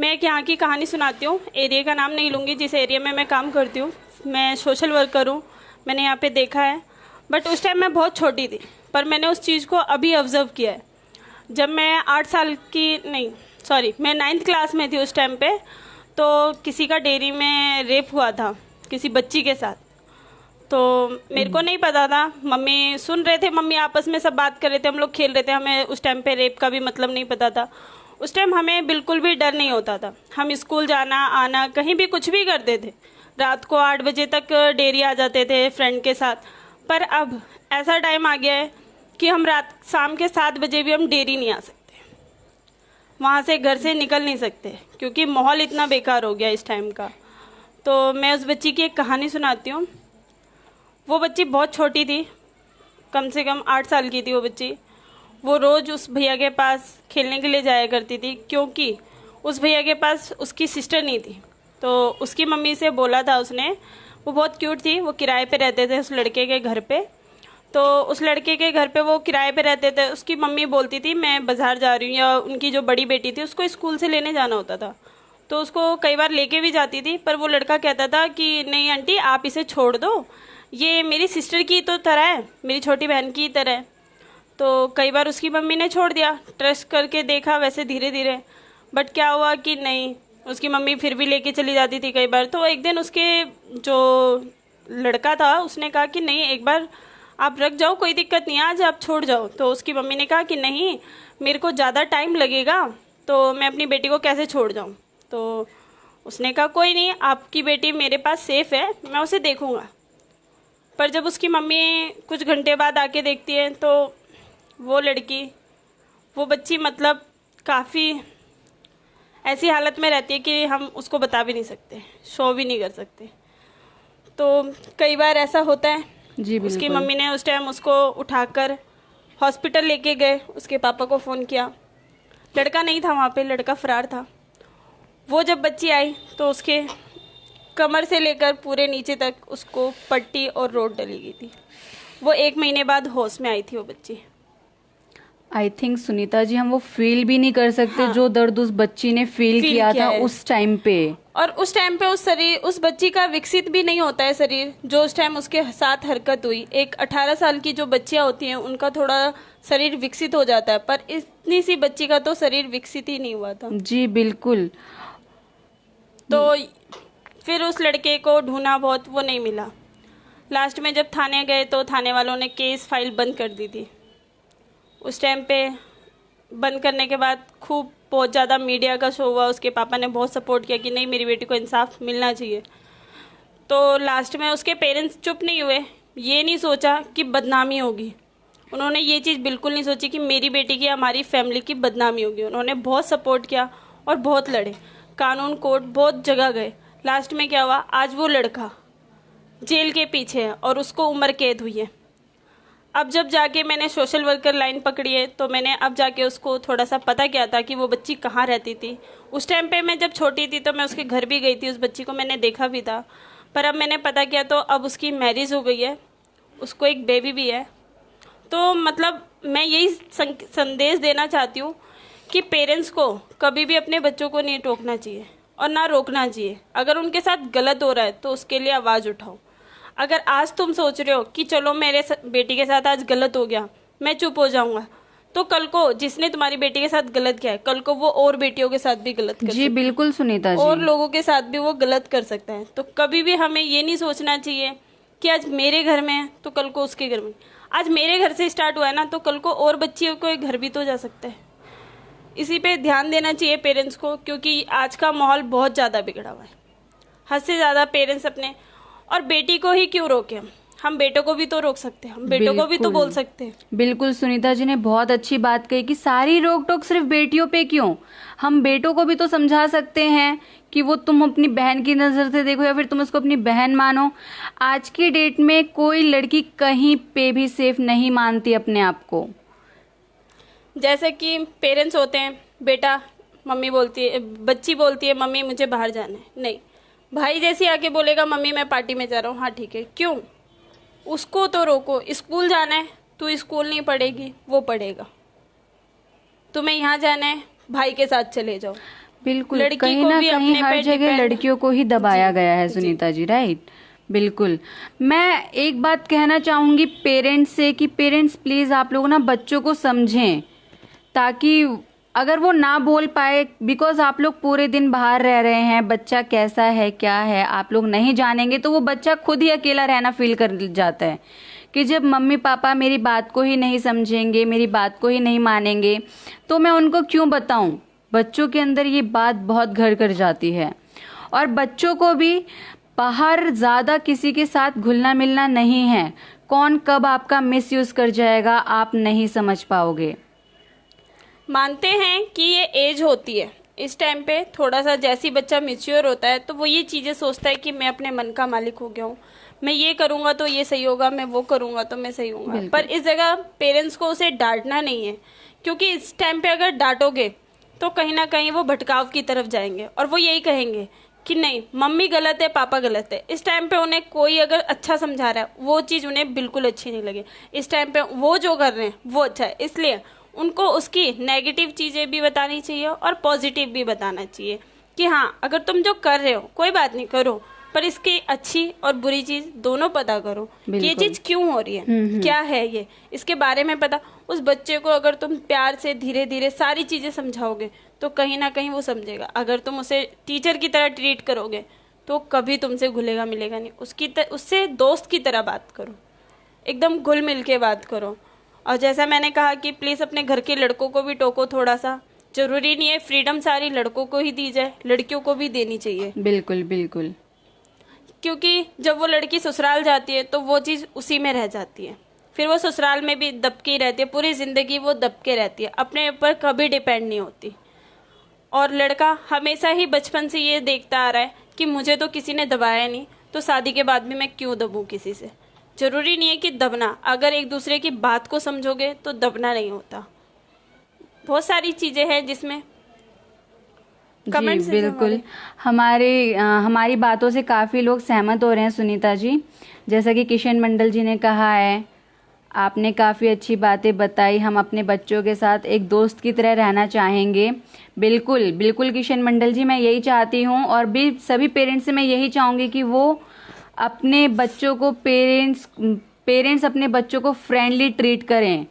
मैं एक यहाँ की कहानी सुनाती हूँ। एरिया का नाम नहीं लूँगी जिस एरिया में मैं काम करती हूँ। मैं सोशल वर्कर हूँ, मैंने यहाँ पे देखा है। बट उस टाइम मैं बहुत छोटी थी, पर मैंने उस चीज़ को अभी ऑब्जर्व किया है। जब मैं 8 साल की नहीं, सॉरी, मैं 9th क्लास में थी उस टाइम पे, तो किसी का डेयरी में रेप हुआ था किसी बच्ची के साथ। तो मेरे को नहीं पता था, मम्मी सुन रहे थे, मम्मी आपस में सब बात कर रहे थे, हम लोग खेल रहे थे। हमें उस टाइम पे रेप का भी मतलब नहीं पता था। उस टाइम हमें बिल्कुल भी डर नहीं होता था। हम स्कूल जाना आना कहीं भी कुछ भी करते थे। रात को 8 बजे तक डेयरी आ जाते थे फ्रेंड के साथ। पर अब ऐसा टाइम आ गया है कि हम शाम के 7 बजे भी हम डेयरी नहीं आ सकते, वहाँ से घर से निकल नहीं सकते, क्योंकि माहौल इतना बेकार हो गया इस टाइम का। तो मैं उस बच्ची की एक कहानी सुनाती हूँ। वो बच्ची बहुत छोटी थी, कम से कम 8 साल की थी वो बच्ची। वो रोज़ उस भैया के पास खेलने के लिए जाया करती थी, क्योंकि उस भैया के पास उसकी सिस्टर नहीं थी। तो उसकी मम्मी से बोला था उसने, वो बहुत क्यूट थी, वो किराए पे रहते थे उस लड़के के घर पे। तो उस लड़के के घर पे वो किराए पे रहते थे। उसकी मम्मी बोलती थी मैं बाज़ार जा रही हूँ, या उनकी जो बड़ी बेटी थी उसको स्कूल से लेने जाना होता था, तो उसको कई बार लेके भी जाती थी। पर वो लड़का कहता था कि नहीं आंटी, आप इसे छोड़ दो, ये मेरी सिस्टर की तो तरह है, मेरी छोटी बहन की तरह है। तो कई बार उसकी मम्मी ने छोड़ दिया, ट्रस्ट करके देखा वैसे धीरे धीरे। बट क्या हुआ कि नहीं, उसकी मम्मी फिर भी लेके चली जाती थी कई बार। तो एक दिन उसके जो लड़का था उसने कहा कि नहीं, एक बार आप रख जाओ, कोई दिक्कत नहीं है, आज आप छोड़ जाओ। तो उसकी मम्मी ने कहा कि नहीं, मेरे को ज़्यादा टाइम लगेगा, तो मैं अपनी बेटी को कैसे छोड़ जाऊँ। तो उसने कहा कोई नहीं, आपकी बेटी मेरे पास सेफ़ है, मैं उसे देखूँगा। पर जब उसकी मम्मी कुछ घंटे बाद आके देखती है तो वो लड़की, वो बच्ची मतलब काफ़ी ऐसी हालत में रहती है कि हम उसको बता भी नहीं सकते, शो भी नहीं कर सकते। तो कई बार ऐसा होता है जी। उसकी मम्मी ने उस टाइम उसको उठाकर हॉस्पिटल लेके गए, उसके पापा को फ़ोन किया, लड़का नहीं था वहाँ पे, लड़का फरार था। वो जब बच्ची आई तो उसके कमर से लेकर पूरे नीचे तक उसको पट्टी और रोड डली गई थी। वो 1 महीने बाद होश में आई थी वो बच्ची। आई थिंक सुनीता जी, हम वो फील भी नहीं कर सकते हाँ। जो दर्द उस बच्ची ने फील किया था उस टाइम पे। और उस टाइम पे उस बच्ची का विकसित भी नहीं होता है शरीर, जो उस टाइम उसके साथ हरकत हुई। एक 18 साल की जो बच्चियां होती हैं उनका थोड़ा शरीर विकसित हो जाता है, पर इतनी सी बच्ची का तो शरीर विकसित ही नहीं हुआ था। जी बिल्कुल। तो फिर उस लड़के को ढूंढा बहुत, वो नहीं मिला। लास्ट में जब थाने गए तो थाने वालों ने केस फाइल बंद कर दी थी। उस टाइम पे बंद करने के बाद खूब बहुत ज़्यादा मीडिया का शो हुआ। उसके पापा ने बहुत सपोर्ट किया कि नहीं, मेरी बेटी को इंसाफ मिलना चाहिए। तो लास्ट में उसके पेरेंट्स चुप नहीं हुए, ये नहीं सोचा कि बदनामी होगी। उन्होंने ये चीज़ बिल्कुल नहीं सोची कि मेरी बेटी की, हमारी फैमिली की बदनामी होगी। उन्होंने बहुत सपोर्ट किया और बहुत लड़े, कानून कोर्ट बहुत जगह गए। लास्ट में क्या हुआ, आज वो लड़का जेल के पीछे है और उसको उम्र कैद हुई है। अब जब जाके मैंने सोशल वर्कर लाइन पकड़ी है तो मैंने अब जाके उसको थोड़ा सा पता किया था कि वो बच्ची कहाँ रहती थी। उस टाइम पे मैं जब छोटी थी तो मैं उसके घर भी गई थी, उस बच्ची को मैंने देखा भी था। पर अब मैंने पता किया तो अब उसकी मैरिज हो गई है, उसको एक बेबी भी है। तो मतलब मैं यही संदेश देना चाहती हूँ कि पेरेंट्स को कभी भी अपने बच्चों को नहीं टोकना चाहिए और ना रोकना चाहिए। अगर उनके साथ गलत हो रहा है तो उसके लिए आवाज़ उठाओ। अगर आज तुम सोच रहे हो कि चलो मेरे बेटी के साथ आज गलत हो गया, मैं चुप हो जाऊंगा, तो कल को जिसने तुम्हारी बेटी के साथ गलत किया है, कल को वो और बेटियों के साथ भी गलत कर जी बिल्कुल सुनीता जी, और लोगों के साथ भी वो गलत कर सकता है। तो कभी भी हमें ये नहीं सोचना चाहिए कि आज मेरे घर में है तो कल को उसके घर में। आज मेरे घर से स्टार्ट हुआ है ना, तो कल को और बच्चियों को घर भी तो जा सकता है। इसी पे ध्यान देना चाहिए पेरेंट्स को, क्योंकि आज का माहौल बहुत ज़्यादा बिगड़ा हुआ है। हद से ज़्यादा पेरेंट्स अपने, और बेटी को ही क्यों रोके, हम बेटों को भी तो रोक सकते हैं, हम बेटों को भी तो बोल सकते हैं। बिल्कुल, सुनीता जी ने बहुत अच्छी बात कही कि सारी रोक टोक सिर्फ बेटियों पे क्यों, हम बेटों को भी तो समझा सकते हैं कि वो तुम अपनी बहन की नज़र से देखो या फिर तुम उसको अपनी बहन मानो। आज की डेट में कोई लड़की कहीं पे भी सेफ नहीं मानती अपने आप को। जैसे कि पेरेंट्स होते हैं, बेटा मम्मी बोलती है, बच्ची बोलती है मम्मी मुझे बाहर जाना है, नहीं, भाई जैसी आके बोलेगा मम्मी मैं पार्टी में जा रहा हूँ, हाँ ठीक है, क्यों, उसको तो रोको। स्कूल जाना है, तू स्कूल नहीं पढ़ेगी, वो पढ़ेगा। तुम्हें यहाँ जाना है, भाई के साथ चले जाओ। बिल्कुल, कहीं ना कहीं हर जगह लड़कियों को ही दबाया गया है सुनीता जी, राइट। बिल्कुल, मैं एक बात कहना चाहूंगी पेरेंट्स से कि पेरेंट्स प्लीज आप लोग ना बच्चों को समझें, ताकि अगर वो ना बोल पाए, बिकॉज आप लोग पूरे दिन बाहर रह रहे हैं, बच्चा कैसा है क्या है आप लोग नहीं जानेंगे, तो वो बच्चा खुद ही अकेला रहना फील कर जाता है कि जब मम्मी पापा मेरी बात को ही नहीं समझेंगे, मेरी बात को ही नहीं मानेंगे, तो मैं उनको क्यों बताऊं। बच्चों के अंदर ये बात बहुत घर कर जाती है। और बच्चों को भी बाहर ज़्यादा किसी के साथ घुलना मिलना नहीं है, कौन कब आपका मिसयूज कर जाएगा आप नहीं समझ पाओगे। मानते हैं कि ये एज होती है, इस टाइम पे थोड़ा सा जैसी बच्चा मैच्योर होता है तो वो ये चीज़ें सोचता है कि मैं अपने मन का मालिक हो गया हूँ, मैं ये करूँगा तो ये सही होगा, मैं वो करूँगा तो मैं सही होऊंगा। पर इस जगह पेरेंट्स को उसे डांटना नहीं है, क्योंकि इस टाइम पे अगर डांटोगे तो कहीं ना कहीं वो भटकाव की तरफ जाएंगे और वो यही कहेंगे कि नहीं मम्मी गलत है, पापा गलत है। इस टाइम पे उन्हें कोई अगर अच्छा समझा रहा है वो चीज़ उन्हें बिल्कुल अच्छी नहीं लगी। इस टाइम पे वो जो कर रहे हैं वो अच्छा है, इसलिए उनको उसकी नेगेटिव चीज़ें भी बतानी चाहिए और पॉजिटिव भी बताना चाहिए कि हाँ अगर तुम जो कर रहे हो कोई बात नहीं करो, पर इसकी अच्छी और बुरी चीज़ दोनों पता करो कि ये चीज़ क्यों हो रही है, क्या है ये, इसके बारे में पता। उस बच्चे को अगर तुम प्यार से धीरे धीरे सारी चीज़ें समझाओगे तो कहीं ना कहीं वो समझेगा। अगर तुम उसे टीचर की तरह ट्रीट करोगे तो कभी तुमसे घुलेगा मिलेगा नहीं। उससे दोस्त की तरह बात करो, एकदम घुल मिल के बात करो। और जैसा मैंने कहा कि प्लीज़ अपने घर के लड़कों को भी टोको थोड़ा सा, जरूरी नहीं है फ्रीडम सारी लड़कों को ही दी जाए, लड़कियों को भी देनी चाहिए। बिल्कुल बिल्कुल, क्योंकि जब वो लड़की ससुराल जाती है तो वो चीज़ उसी में रह जाती है, फिर वो ससुराल में भी दबके ही रहती है, पूरी ज़िंदगी वो दबके रहती है, अपने ऊपर कभी डिपेंड नहीं होती। और लड़का हमेशा ही बचपन से ये देखता आ रहा है कि मुझे तो किसी ने दबाया नहीं, तो शादी के बाद भी मैं क्यों दबूं किसी से। जरूरी नहीं है कि दबना, अगर एक दूसरे की बात को समझोगे तो दबना नहीं होता। बहुत सारी चीज़ें हैं जिसमें जी बिल्कुल, हमारी बातों से काफ़ी लोग सहमत हो रहे हैं सुनीता जी। जैसा कि किशन मंडल जी ने कहा है, आपने काफ़ी अच्छी बातें बताई, हम अपने बच्चों के साथ एक दोस्त की तरह रहना चाहेंगे। बिल्कुल बिल्कुल किशन मंडल जी, मैं यही चाहती हूँ और भी सभी पेरेंट्स से मैं यही चाहूँगी कि वो अपने बच्चों को पेरेंट्स अपने बच्चों को फ्रेंडली ट्रीट करें।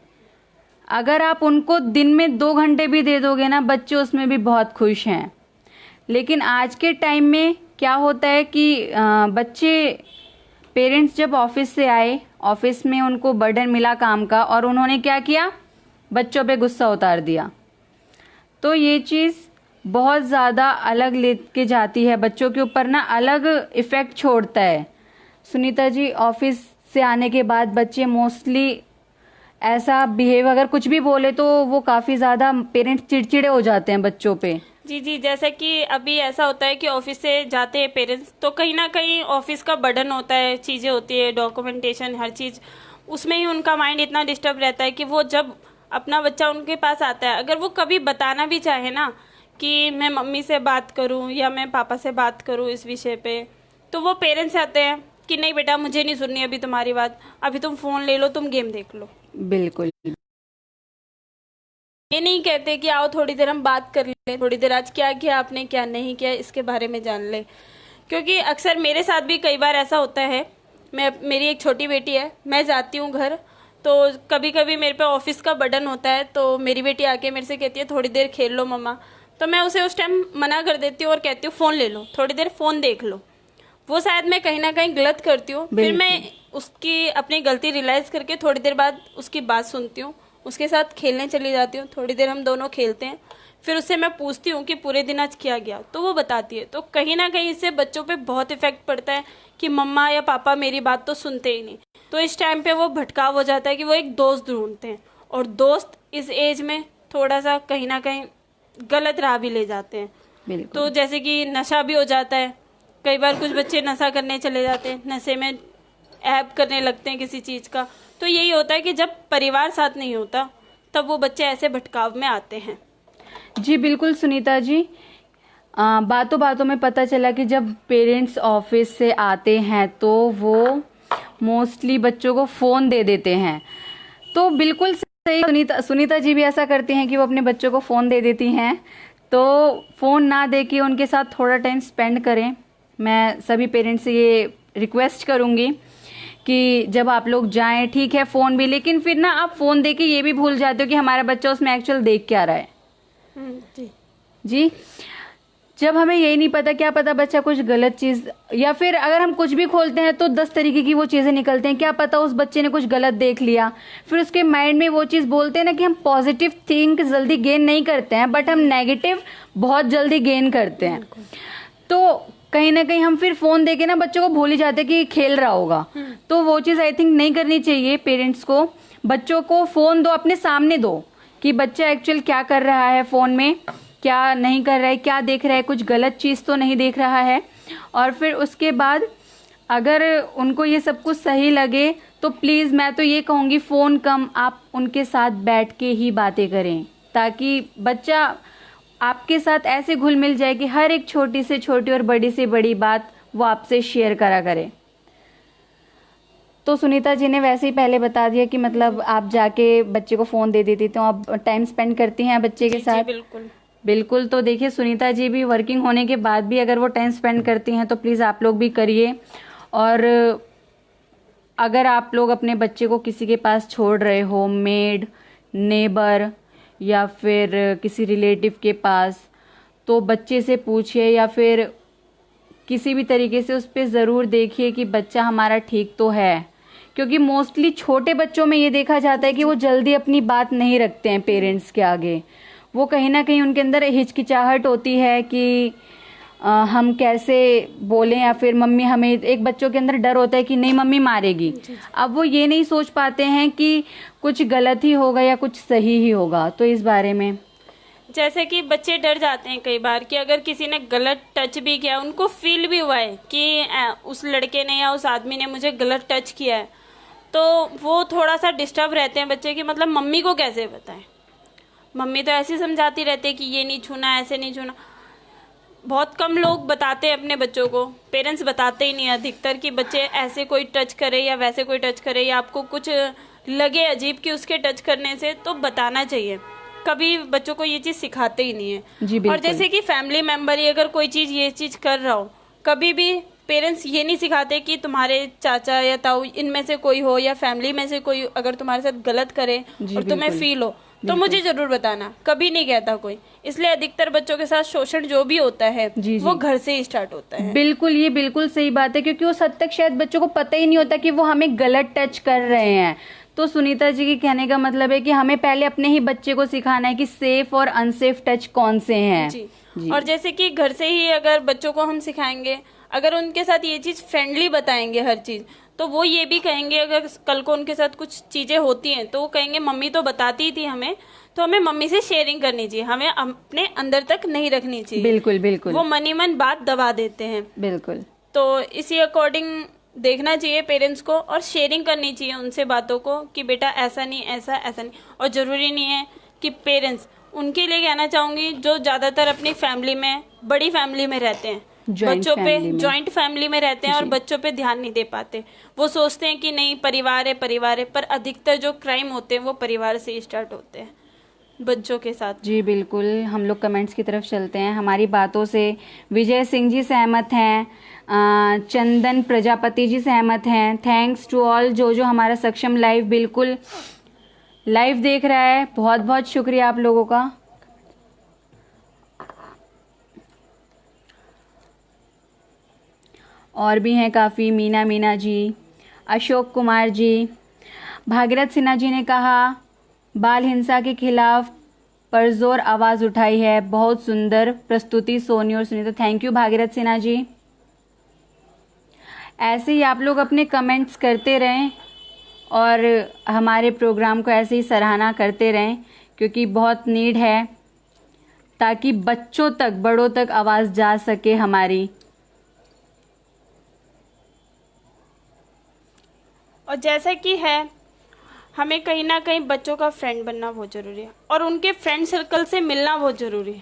अगर आप उनको दिन में 2 घंटे भी दे दोगे ना, बच्चे उसमें भी बहुत खुश हैं। लेकिन आज के टाइम में क्या होता है कि बच्चे पेरेंट्स जब ऑफिस से आए, ऑफिस में उनको बर्डन मिला काम का और उन्होंने क्या किया, बच्चों पे गुस्सा उतार दिया। तो ये चीज़ बहुत ज़्यादा अलग लेके जाती है बच्चों के ऊपर ना, अलग इफ़ेक्ट छोड़ता है। सुनीता जी, ऑफिस से आने के बाद बच्चे मोस्टली ऐसा बिहेव, अगर कुछ भी बोले तो वो काफ़ी ज़्यादा पेरेंट्स चिड़चिड़े हो जाते हैं बच्चों पे। जी जी, जैसे कि अभी ऐसा होता है कि ऑफिस से जाते हैं पेरेंट्स तो कहीं ना कहीं ऑफिस का बर्डन होता है, चीज़ें होती है, डॉक्यूमेंटेशन, हर चीज़, उसमें ही उनका माइंड इतना डिस्टर्ब रहता है कि वो जब अपना बच्चा उनके पास आता है, अगर वो कभी बताना भी चाहे ना कि मैं मम्मी से बात करूं या मैं पापा से बात करूं इस विषय पे, तो वो पेरेंट्स आते हैं कि नहीं बेटा मुझे नहीं सुननी अभी तुम्हारी बात, अभी तुम फ़ोन ले लो, तुम गेम देख लो। बिल्कुल, ये नहीं कहते कि आओ थोड़ी देर हम बात कर ले, थोड़ी देर आज क्या किया आपने, क्या नहीं किया, इसके बारे में जान ले। क्योंकि अक्सर मेरे साथ भी कई बार ऐसा होता है, मेरी एक छोटी बेटी है, मैं जाती हूँ घर तो कभी कभी मेरे पे ऑफिस का बर्डन होता है, तो मेरी बेटी आके मेरे से कहती है थोड़ी देर खेल लो मम्मा, तो मैं उसे उस टाइम मना कर देती हूँ और कहती हूँ फ़ोन ले लो, थोड़ी देर फ़ोन देख लो। वो शायद मैं कहीं ना कहीं गलत करती हूँ, फिर मैं उसकी अपनी गलती रियलाइज़ करके थोड़ी देर बाद उसकी बात सुनती हूँ, उसके साथ खेलने चली जाती हूँ, थोड़ी देर हम दोनों खेलते हैं, फिर उससे मैं पूछती हूँ कि पूरे दिन आज किया गया, तो वो बताती है। तो कहीं ना कहीं इससे बच्चों पे बहुत इफेक्ट पड़ता है कि मम्मा या पापा मेरी बात तो सुनते ही नहीं। तो इस टाइम पे वो भटकाव हो जाता है कि वो एक दोस्त ढूंढते हैं, और दोस्त इस एज में थोड़ा सा कहीं ना कहीं गलत राह भी ले जाते हैं। बिल्कुल। तो जैसे कि नशा भी हो जाता है, कई बार कुछ बच्चे नशा करने चले जाते हैं, नशे में ऐब करने लगते हैं किसी चीज़ का। तो यही होता है कि जब परिवार साथ नहीं होता तब वो बच्चे ऐसे भटकाव में आते हैं। जी बिल्कुल सुनीता जी, बातों बातों में पता चला कि जब पेरेंट्स ऑफिस से आते हैं तो वो मोस्टली बच्चों को फ़ोन दे देते हैं। तो बिल्कुल सही, सुनीता जी भी ऐसा करती हैं कि वो अपने बच्चों को फ़ोन दे देती हैं। तो फ़ोन ना दे के उनके साथ थोड़ा टाइम स्पेंड करें। मैं सभी पेरेंट्स से ये रिक्वेस्ट करूँगी कि जब आप लोग जाएं, ठीक है फ़ोन भी, लेकिन फिर ना आप फ़ोन दे के ये भी भूल जाते हो कि हमारा बच्चा उसमें एक्चुअल देख क्या रहा है। जी, जब हमें यही नहीं पता, क्या पता बच्चा कुछ गलत चीज़, या फिर अगर हम कुछ भी खोलते हैं तो 10 तरीके की वो चीज़ें निकलते हैं, क्या पता उस बच्चे ने कुछ गलत देख लिया। फिर उसके माइंड में वो चीज़ बोलते हैं ना कि हम पॉजिटिव थिंक जल्दी गेन नहीं करते हैं, बट हम नेगेटिव बहुत जल्दी गेन करते हैं। तो कहीं ना कहीं हम फिर फ़ोन देके ना बच्चों को भूल ही जाते कि खेल रहा होगा। तो वो चीज़ आई थिंक नहीं करनी चाहिए पेरेंट्स को। बच्चों को फ़ोन दो, अपने सामने दो कि बच्चा एक्चुअल क्या कर रहा है फ़ोन में, क्या नहीं कर रहा है, क्या देख रहा है, कुछ गलत चीज़ तो नहीं देख रहा है। और फिर उसके बाद अगर उनको ये सब कुछ सही लगे तो प्लीज़ मैं तो ये कहूँगी फ़ोन कम, आप उनके साथ बैठ के ही बातें करें, ताकि बच्चा आपके साथ ऐसे घुल मिल जाए कि हर एक छोटी से छोटी और बड़ी से बड़ी बात वो आपसे शेयर करा करे। तो सुनीता जी ने वैसे ही पहले बता दिया कि मतलब आप जाके बच्चे को फ़ोन दे देती, तो आप टाइम स्पेंड करती हैं बच्चे के साथ। बिल्कुल बिल्कुल। तो देखिए सुनीता जी भी वर्किंग होने के बाद भी अगर वो टाइम स्पेंड करती हैं तो प्लीज़ आप लोग भी करिए। और अगर आप लोग अपने बच्चे को किसी के पास छोड़ रहे हो, मेड, नेबर या फिर किसी रिलेटिव के पास, तो बच्चे से पूछिए या फिर किसी भी तरीके से उस पर ज़रूर देखिए कि बच्चा हमारा ठीक तो है। क्योंकि मोस्टली छोटे बच्चों में ये देखा जाता है कि वो जल्दी अपनी बात नहीं रखते हैं पेरेंट्स के आगे। वो कहीं ना कहीं उनके अंदर हिचकिचाहट होती है कि हम कैसे बोलें, या फिर मम्मी हमें, एक बच्चों के अंदर डर होता है कि नहीं मम्मी मारेगी। अब वो ये नहीं सोच पाते हैं कि कुछ गलत ही होगा या कुछ सही ही होगा। तो इस बारे में जैसे कि बच्चे डर जाते हैं कई बार कि अगर किसी ने गलत टच भी किया, उनको फील भी हुआ है कि उस लड़के ने या उस आदमी ने मुझे गलत टच किया है, तो वो थोड़ा सा डिस्टर्ब रहते हैं बच्चे कि मतलब मम्मी को कैसे बताएं। मम्मी तो ऐसे समझाती रहती है कि ये नहीं छूना, ऐसे नहीं छूना। बहुत कम लोग बताते हैं अपने बच्चों को, पेरेंट्स बताते ही नहीं अधिकतर कि बच्चे ऐसे कोई टच करे या वैसे कोई टच करे, या आपको कुछ लगे अजीब कि उसके टच करने से, तो बताना चाहिए। कभी बच्चों को ये चीज़ सिखाते ही नहीं है। जी और जैसे कि फैमिली मेम्बर ही अगर कोई चीज़ ये चीज़ कर रहा हो, कभी भी पेरेंट्स ये नहीं सिखाते कि तुम्हारे चाचा या ताऊ इनमें से कोई हो या फैमिली में से कोई अगर तुम्हारे साथ गलत करे और तुम्हें फील हो तो मुझे जरूर बताना, कभी नहीं कहता कोई। इसलिए अधिकतर बच्चों के साथ शोषण जो भी होता है वो घर से ही स्टार्ट होता है। बिल्कुल, ये बिल्कुल सही बात है, क्योंकि उस हद तक शायद बच्चों को पता ही नहीं होता कि वो हमें गलत टच कर रहे हैं। तो सुनीता जी के कहने का मतलब है कि हमें पहले अपने ही बच्चे को सिखाना है कि सेफ और अनसेफ टच कौन से हैं। जी। और जैसे कि घर से ही अगर बच्चों को हम सिखाएंगे, अगर उनके साथ ये चीज फ्रेंडली बताएंगे हर चीज, तो वो ये भी कहेंगे, अगर कल को उनके साथ कुछ चीजें होती हैं तो वो कहेंगे मम्मी तो बताती थी हमें, तो हमें मम्मी से शेयरिंग करनी चाहिए, हमें अपने अंदर तक नहीं रखनी चाहिए। बिल्कुल बिल्कुल। वो मन ही मन बात दबा देते हैं। बिल्कुल। तो इसी अकॉर्डिंग देखना चाहिए पेरेंट्स को, और शेयरिंग करनी चाहिए उनसे बातों को कि बेटा ऐसा नहीं, ऐसा ऐसा नहीं। और जरूरी नहीं है कि पेरेंट्स, उनके लिए कहना चाहूंगी जो ज्यादातर अपनी फैमिली में, बड़ी फैमिली में रहते हैं, बच्चों पे जॉइंट फैमिली में रहते हैं और बच्चों पे ध्यान नहीं दे पाते। वो सोचते हैं कि नहीं परिवार है, परिवार है, पर अधिकतर जो क्राइम होते हैं वो परिवार से ही स्टार्ट होते हैं बच्चों के साथ। जी बिल्कुल। हम लोग कमेंट्स की तरफ चलते हैं। हमारी बातों से विजय सिंह जी सहमत हैं, चंदन प्रजापति जी सहमत हैं। थैंक्स टू ऑल जो हमारा सक्षम लाइव बिल्कुल लाइव देख रहा है, बहुत बहुत शुक्रिया आप लोगों का। और भी हैं काफ़ी, मीना जी, अशोक कुमार जी, भागीरथ सिन्हा जी ने कहा बाल हिंसा के खिलाफ परजोर आवाज उठाई है। बहुत सुंदर प्रस्तुति सोनी और सुनीता। Thank you Bhagirath Sinha ji. ऐसे ही आप लोग अपने कमेंट्स करते रहें और हमारे प्रोग्राम को ऐसे ही सराहना करते रहें, क्योंकि बहुत नीड है ताकि बच्चों तक, बड़ों तक आवाज जा सके हमारी। और जैसा कि है, हमें कहीं ना कहीं बच्चों का फ्रेंड बनना बहुत ज़रूरी है और उनके फ्रेंड सर्कल से मिलना बहुत ज़रूरी है।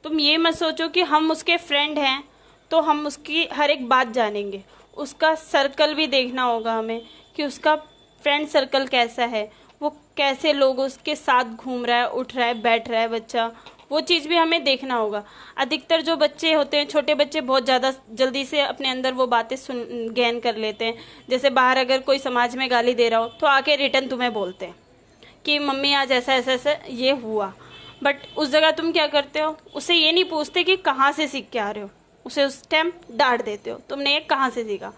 तुम ये मत सोचो कि हम उसके फ्रेंड हैं तो हम उसकी हर एक बात जानेंगे। उसका सर्कल भी देखना होगा हमें कि उसका फ्रेंड सर्कल कैसा है, वो कैसे लोग उसके साथ घूम रहा है, उठ रहा है, बैठ रहा है बच्चा, वो चीज़ भी हमें देखना होगा। अधिकतर जो बच्चे होते हैं, छोटे बच्चे, बहुत ज़्यादा जल्दी से अपने अंदर वो बातें गैन कर लेते हैं। जैसे बाहर अगर कोई समाज में गाली दे रहा हो तो आके रिटर्न तुम्हें बोलते हैं कि मम्मी आज ऐसा ऐसा ऐसा ये हुआ। बट उस जगह तुम क्या करते हो, उससे ये नहीं पूछते कि कहाँ से सीख के आ रहे हो, उसे उस टाइम डांट देते हो, तुमने ये कहाँ से सीखा,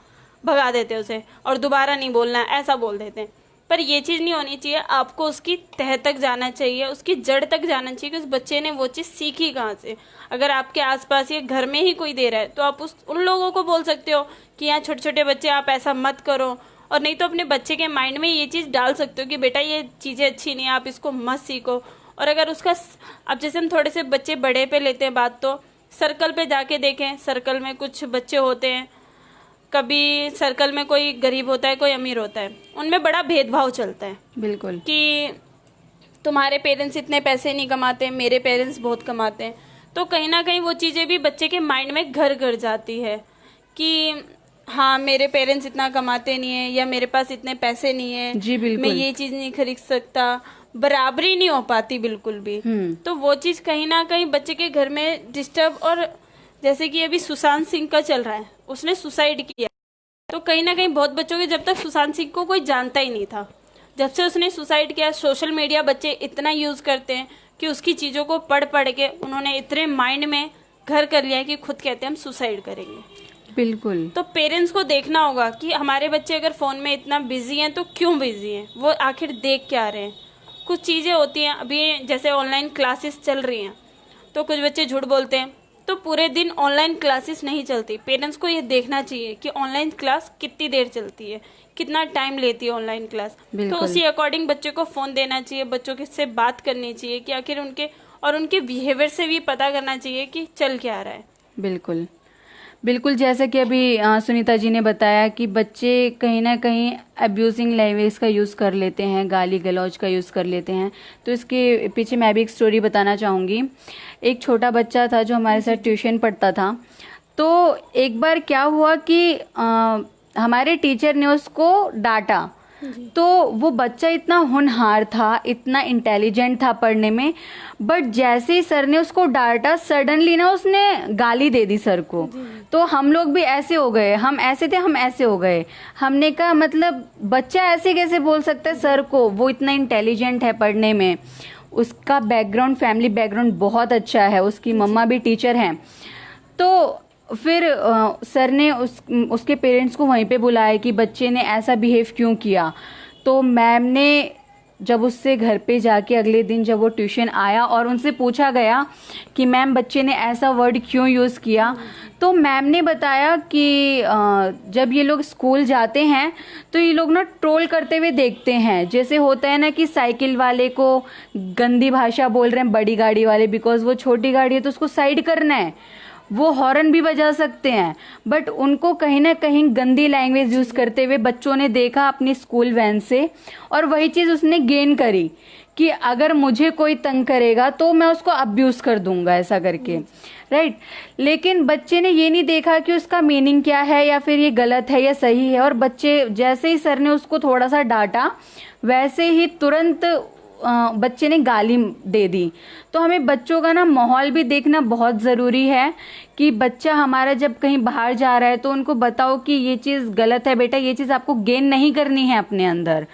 भगा देते हो उसे और दोबारा नहीं बोलना है ऐसा बोल देते हैं। पर ये चीज़ नहीं होनी चाहिए। आपको उसकी तह तक जाना चाहिए, उसकी जड़ तक जाना चाहिए कि उस बच्चे ने वो चीज़ सीखी कहाँ से। अगर आपके आसपास ये घर में ही कोई दे रहा है तो आप उन लोगों को बोल सकते हो कि यहाँ छोटे छोटे बच्चे आप ऐसा मत करो, और नहीं तो अपने बच्चे के माइंड में ये चीज़ डाल सकते हो कि बेटा ये चीज़ें अच्छी नहीं है, आप इसको मत सीखो। और अगर उसका, अब जैसे हम थोड़े से बच्चे बड़े पे लेते हैं बात, तो सर्कल पे जाके देखें, सर्कल में कुछ बच्चे होते हैं, कभी सर्कल में कोई गरीब होता है, कोई अमीर होता है, उनमें बड़ा भेदभाव चलता है। बिल्कुल, कि तुम्हारे पेरेंट्स इतने पैसे नहीं कमाते, मेरे पेरेंट्स बहुत कमाते हैं। तो कहीं ना कहीं वो चीज़ें भी बच्चे के माइंड में घर कर जाती है कि हाँ मेरे पेरेंट्स इतना कमाते नहीं है, या मेरे पास इतने पैसे नहीं है, जी बिल्कुल, मैं ये चीज़ नहीं खरीद सकता, बराबरी नहीं हो पाती बिल्कुल भी। तो वो चीज़ कहीं ना कहीं बच्चे के घर में डिस्टर्ब। और जैसे कि अभी सुशांत सिंह का चल रहा है, उसने सुसाइड किया, तो कहीं ना कहीं बहुत बच्चों के, जब तक सुशांत सिंह को कोई जानता ही नहीं था, जब से उसने सुसाइड किया, सोशल मीडिया बच्चे इतना यूज करते हैं कि उसकी चीज़ों को पढ़ पढ़ के उन्होंने इतने माइंड में घर कर लिया है कि खुद कहते हैं हम सुसाइड करेंगे। बिल्कुल, तो पेरेंट्स को देखना होगा कि हमारे बच्चे अगर फ़ोन में इतना बिजी हैं तो क्यों बिजी हैं, वो आखिर देख क्या रहे हैं। कुछ चीज़ें होती हैं, अभी जैसे ऑनलाइन क्लासेस चल रही हैं तो कुछ बच्चे झूठ बोलते हैं, तो पूरे दिन ऑनलाइन क्लासेस नहीं चलती। पेरेंट्स को ये देखना चाहिए कि ऑनलाइन क्लास कितनी देर चलती है, कितना टाइम लेती है ऑनलाइन क्लास, तो उसी अकॉर्डिंग बच्चे को फ़ोन देना चाहिए, बच्चों के से बात करनी चाहिए कि आखिर उनके और उनके बिहेवियर से भी पता करना चाहिए कि चल क्या रहा है। बिल्कुल बिल्कुल, जैसे कि अभी सुनीता जी ने बताया कि बच्चे कहीं ना कहीं अब्यूजिंग लैंग्वेज का यूज़ कर लेते हैं, गाली गलौज का यूज़ कर लेते हैं। तो इसके पीछे मैं भी एक स्टोरी बताना चाहूँगी। एक छोटा बच्चा था जो हमारे साथ ट्यूशन पढ़ता था। तो एक बार क्या हुआ कि हमारे टीचर ने उसको डांटा। तो वो बच्चा इतना होनहार था, इतना इंटेलिजेंट था पढ़ने में, बट जैसे ही सर ने उसको डांटा, सडनली ना उसने गाली दे दी सर को। तो हम लोग भी ऐसे हो गए, हम ऐसे थे, हम ऐसे हो गए। हमने कहा मतलब बच्चा ऐसे कैसे बोल सकता है सर को, वो इतना इंटेलिजेंट है पढ़ने में, उसका बैकग्राउंड, फैमिली बैकग्राउंड बहुत अच्छा है, उसकी मम्मा भी टीचर हैं। तो फिर सर ने उसके पेरेंट्स को वहीं पे बुलाया कि बच्चे ने ऐसा बिहेव क्यों किया। तो मैम ने जब उससे घर पे जाके अगले दिन जब वो ट्यूशन आया और उनसे पूछा गया कि मैम बच्चे ने ऐसा वर्ड क्यों यूज़ किया, तो मैम ने बताया कि जब ये लोग स्कूल जाते हैं तो ये लोग ना ट्रोल करते हुए देखते हैं। जैसे होता है ना कि साइकिल वाले को गंदी भाषा बोल रहे हैं बड़ी गाड़ी वाले, बिकॉज वो छोटी गाड़ी है तो उसको साइड करना है, वो हॉर्न भी बजा सकते हैं, बट उनको कहीं ना कहीं गंदी लैंग्वेज यूज करते हुए बच्चों ने देखा अपनी स्कूल वैन से, और वही चीज उसने गेन करी कि अगर मुझे कोई तंग करेगा तो मैं उसको अब्यूज कर दूंगा, ऐसा करके, राइट। लेकिन बच्चे ने ये नहीं देखा कि उसका मीनिंग क्या है, या फिर ये गलत है या सही है। और बच्चे, जैसे ही सर ने उसको थोड़ा सा डांटा, वैसे ही तुरंत बच्चे ने गाली दे दी। तो हमें बच्चों का ना माहौल भी देखना बहुत ज़रूरी है कि बच्चा हमारा जब कहीं बाहर जा रहा है तो उनको बताओ कि ये चीज़ गलत है बेटा, ये चीज़ आपको गेन नहीं करनी है अपने अंदर।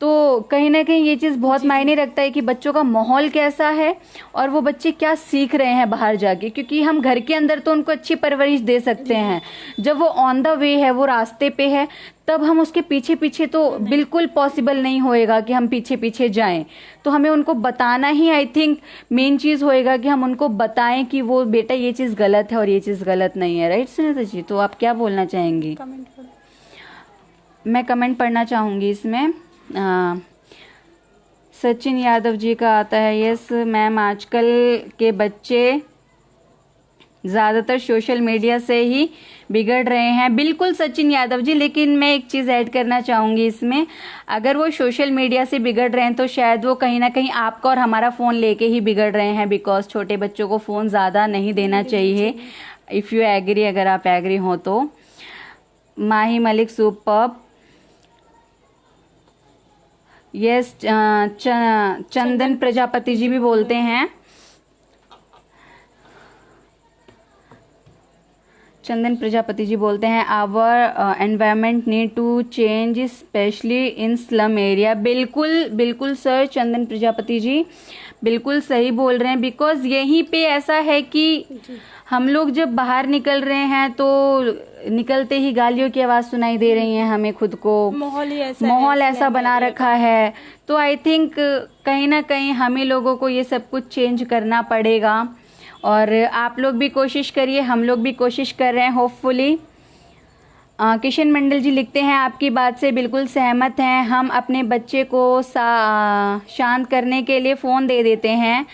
तो कहीं ना कहीं ये चीज़ बहुत मायने रखता है कि बच्चों का माहौल कैसा है और वो बच्चे क्या सीख रहे हैं बाहर जाके, क्योंकि हम घर के अंदर तो उनको अच्छी परवरिश दे सकते हैं, जब वो ऑन द वे है, वो रास्ते पे है, तब हम उसके पीछे पीछे तो बिल्कुल पॉसिबल नहीं होएगा कि हम पीछे पीछे जाएं। तो हमें उनको बताना ही आई थिंक मेन चीज़ होएगा कि हम उनको बताएं कि वो बेटा ये चीज़ गलत है और ये चीज़ गलत नहीं है। राइट सुनीता जी, तो आप क्या बोलना चाहेंगी? मैं कमेंट पढ़ना चाहूँगी इसमें। सचिन यादव जी का आता है, यस मैम, आजकल के बच्चे ज़्यादातर सोशल मीडिया से ही बिगड़ रहे हैं। बिल्कुल सचिन यादव जी, लेकिन मैं एक चीज़ ऐड करना चाहूँगी इसमें, अगर वो सोशल मीडिया से बिगड़ रहे हैं तो शायद वो कहीं ना कहीं आपका और हमारा फ़ोन लेके ही बिगड़ रहे हैं, बिकॉज छोटे बच्चों को फ़ोन ज़्यादा नहीं देना चाहिए। इफ़ यू एग्री, अगर आप एग्री हो तो। माही मलिक सुपर्ब, यस चंदन प्रजापति जी भी बोलते हैं, चंदन प्रजापति जी बोलते हैं our environment need to change specially in slum area. बिल्कुल बिल्कुल सर, चंदन प्रजापति जी बिल्कुल सही बोल रहे हैं, बिकॉज यहीं पे ऐसा है कि हम लोग जब बाहर निकल रहे हैं तो निकलते ही गालियों की आवाज़ सुनाई दे रही है हमें, खुद को माहौल ऐसा बना रखा है। तो आई थिंक कहीं ना कहीं हमें लोगों को ये सब कुछ चेंज करना पड़ेगा, और आप लोग भी कोशिश करिए, हम लोग भी कोशिश कर रहे हैं होपफुली। किशन मंडल जी लिखते हैं आपकी बात से बिल्कुल सहमत हैं, हम अपने बच्चे को शांत करने के लिए फ़ोन दे देते हैं,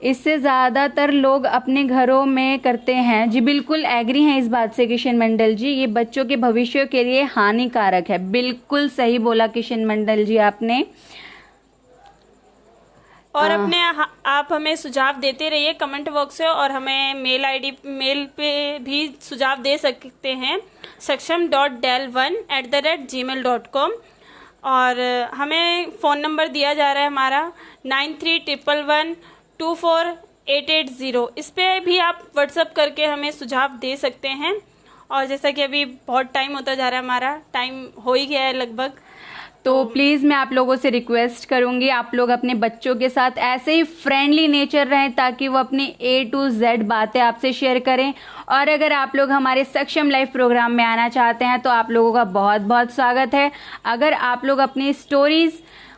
इससे ज़्यादातर लोग अपने घरों में करते हैं। जी बिल्कुल एग्री हैं इस बात से किशन मंडल जी, ये बच्चों के भविष्य के लिए हानिकारक है। बिल्कुल सही बोला किशन मंडल जी आपने। और आप हमें सुझाव देते रहिए कमेंट बॉक्स से, और हमें मेल पे भी सुझाव दे सकते हैं saksham.del1@gmail.com। और हमें फ़ोन नंबर दिया जा रहा है हमारा 9311124880। इस पे भी आप व्हाट्सअप करके हमें सुझाव दे सकते हैं। और जैसा कि अभी बहुत टाइम होता जा रहा है, हमारा टाइम हो ही गया है लगभग, तो प्लीज़ मैं आप लोगों से रिक्वेस्ट करूंगी आप लोग अपने बच्चों के साथ ऐसे ही फ्रेंडली नेचर रहें, ताकि वो अपनी A to Z बातें आपसे शेयर करें। और अगर आप लोग हमारे सक्षम लाइव प्रोग्राम में आना चाहते हैं तो आप लोगों का बहुत बहुत स्वागत है। अगर आप लोग अपनी स्टोरीज़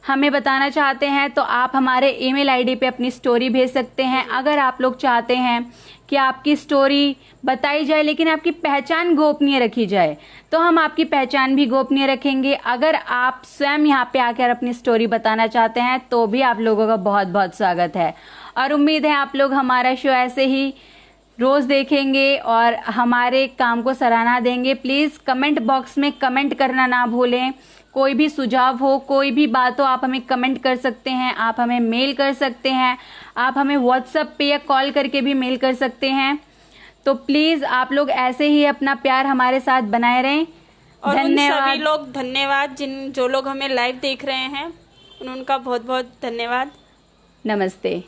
हमें बताना चाहते हैं तो आप हमारे ईमेल आईडी पे अपनी स्टोरी भेज सकते हैं। अगर आप लोग चाहते हैं कि आपकी स्टोरी बताई जाए लेकिन आपकी पहचान गोपनीय रखी जाए, तो हम आपकी पहचान भी गोपनीय रखेंगे। अगर आप स्वयं यहाँ पे आकर अपनी स्टोरी बताना चाहते हैं तो भी आप लोगों का बहुत बहुत स्वागत है। और उम्मीद है आप लोग हमारा शो ऐसे ही रोज़ देखेंगे और हमारे काम को सराहना देंगे। प्लीज़ कमेंट बॉक्स में कमेंट करना ना भूलें। कोई भी सुझाव हो, कोई भी बात हो, आप हमें कमेंट कर सकते हैं, आप हमें मेल कर सकते हैं, आप हमें व्हाट्सएप पे या कॉल करके भी मेल कर सकते हैं। तो प्लीज़ आप लोग ऐसे ही अपना प्यार हमारे साथ बनाए रहें। और धन्यवाद। सभी लोग धन्यवाद जो लोग हमें लाइव देख रहे हैं, उनका बहुत बहुत धन्यवाद। नमस्ते।